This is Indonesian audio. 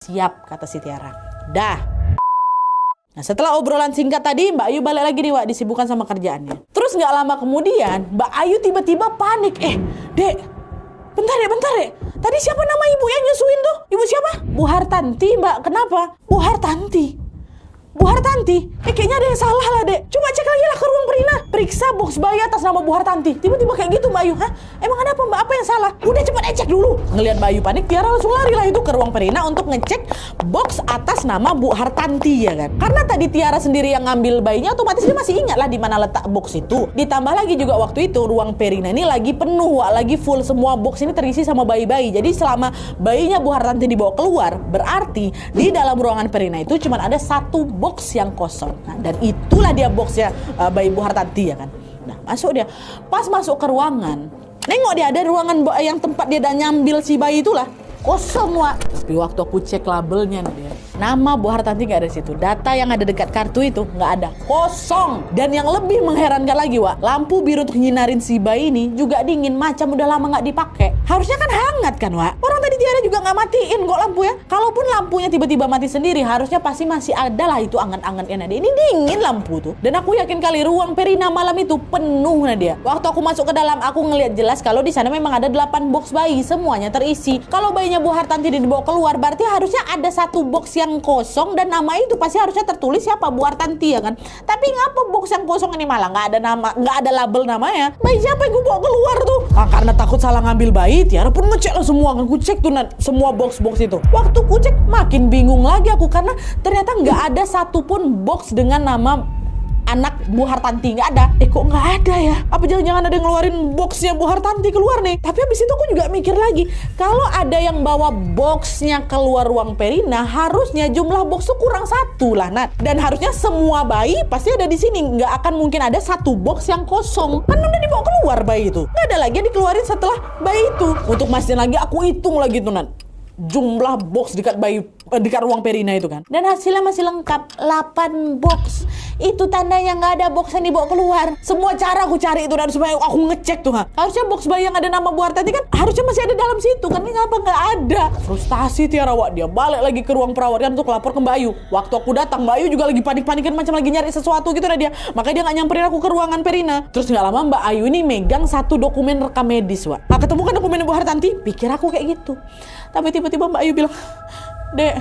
Siap, kata si Tiara. Dah. Nah, setelah obrolan singkat tadi, Mbak Ayu balik lagi nih, Wak, disibukkan sama kerjaannya. Terus nggak lama kemudian, Mbak Ayu tiba-tiba panik. Dek, bentar dek. Tadi siapa nama ibu yang nyusuin tuh? Ibu siapa? Bu Hartanti, Mbak. Kenapa? Bu Hartanti. Kayaknya ada yang salah lah, Dek. Coba cek lagi lah ke ruang Perina. Periksa box bayi atas nama Bu Hartanti. Tiba-tiba kayak gitu, Mbak Ayu. Hah? Emang ada apa, Mbak? Apa yang salah? Udah cepat cek dulu. Ngelihat Mbak Ayu panik, Tiara langsung lari lah itu ke ruang Perina untuk ngecek box atas nama Bu Hartanti, ya kan? Karena tadi Tiara sendiri yang ngambil bayinya, otomatis dia masih ingat lah di mana letak box itu. Ditambah lagi juga waktu itu ruang Perina ini lagi penuh, Wak, lagi full, semua box ini terisi sama bayi-bayi. Jadi selama bayinya Bu Hartanti dibawa keluar, berarti di dalam ruangan Perina itu cuma ada satu box yang kosong. Nah, dan itulah dia boxnya bayi Bu Hartanti, ya kan. Nah, masuk dia. Pas masuk ke ruangan, nengok dia ada ruangan yang tempat dia nyambil si bayi itulah. Kosong, Wak. Tapi waktu aku cek labelnya nih, nama Bu Hartanti nggak ada di situ. Data yang ada dekat kartu itu nggak ada. Kosong. Dan yang lebih mengherankan lagi, Wak, lampu biru untuk nyinarin si bayi ini juga dingin, macam udah lama nggak dipakai. Harusnya kan hangat kan, Wak? Orang tadi Tiara juga nggak matiin kok lampu ya. Kalaupun lampunya tiba-tiba mati sendiri, harusnya pasti masih ada lah itu angan-angannya Nadia. Ini dingin lampu tuh. Dan aku yakin kali ruang Perina malam itu penuh, Nadia. Waktu aku masuk ke dalam, aku ngelihat jelas kalau di sana memang ada 8 box bayi, semuanya terisi. Kalau bayinya Bu Hartanti dibawa keluar, berarti harusnya ada satu box yang kosong dan nama itu pasti harusnya tertulis siapa, Bu Hartanti, ya kan. Tapi ngapa box yang kosong ini malah nggak ada nama, nggak ada label namanya? Bayi siapa yang gue bawa keluar tuh? Nah, karena takut salah ngambil bayi, Tiara pun ngecek lah semua kan. Ku cek tuh semua box-box itu. Waktu ku cek makin bingung lagi aku karena ternyata nggak ada satupun box dengan nama anak Bu Hartanti, nggak ada. Kok nggak ada ya? Apa jangan-jangan ada yang ngeluarin boxnya Bu Hartanti keluar nih? Tapi habis itu aku juga mikir lagi, kalau ada yang bawa boxnya keluar ruang Perina, harusnya jumlah box tuh kurang satu lah, Nat. Dan harusnya semua bayi pasti ada di sini. Nggak akan mungkin ada satu box yang kosong. Kan udah dibawa keluar bayi itu. Nggak ada lagi yang dikeluarin setelah bayi itu. Untuk mastiin lagi, aku hitung lagi tuh, Nat, jumlah box dekat ruang Perina itu kan. Dan hasilnya masih lengkap, 8 box. Itu tandanya nggak ada box yang dibawa keluar. Semua cara aku cari itu dan supaya aku ngecek tuh, harusnya box bayi yang ada nama Bu Hartanti kan harusnya masih ada dalam situ kan. Ini ngapa nggak ada? Frustasi Tiara, Wak. Dia balik lagi ke ruang perawat kan untuk lapor ke Mbak Ayu. Waktu aku datang, Mbak Ayu juga lagi panik-panikan macam lagi nyari sesuatu gitu dia. Makanya dia nggak nyamperin aku ke ruangan Perina. Terus nggak lama Mbak Ayu ini megang satu dokumen rekam medis, Wak. Nah, ketemu kan dokumen Bu Hartanti, pikir aku kayak gitu. Tapi tiba-tiba Mbak Ayu bilang, Dek,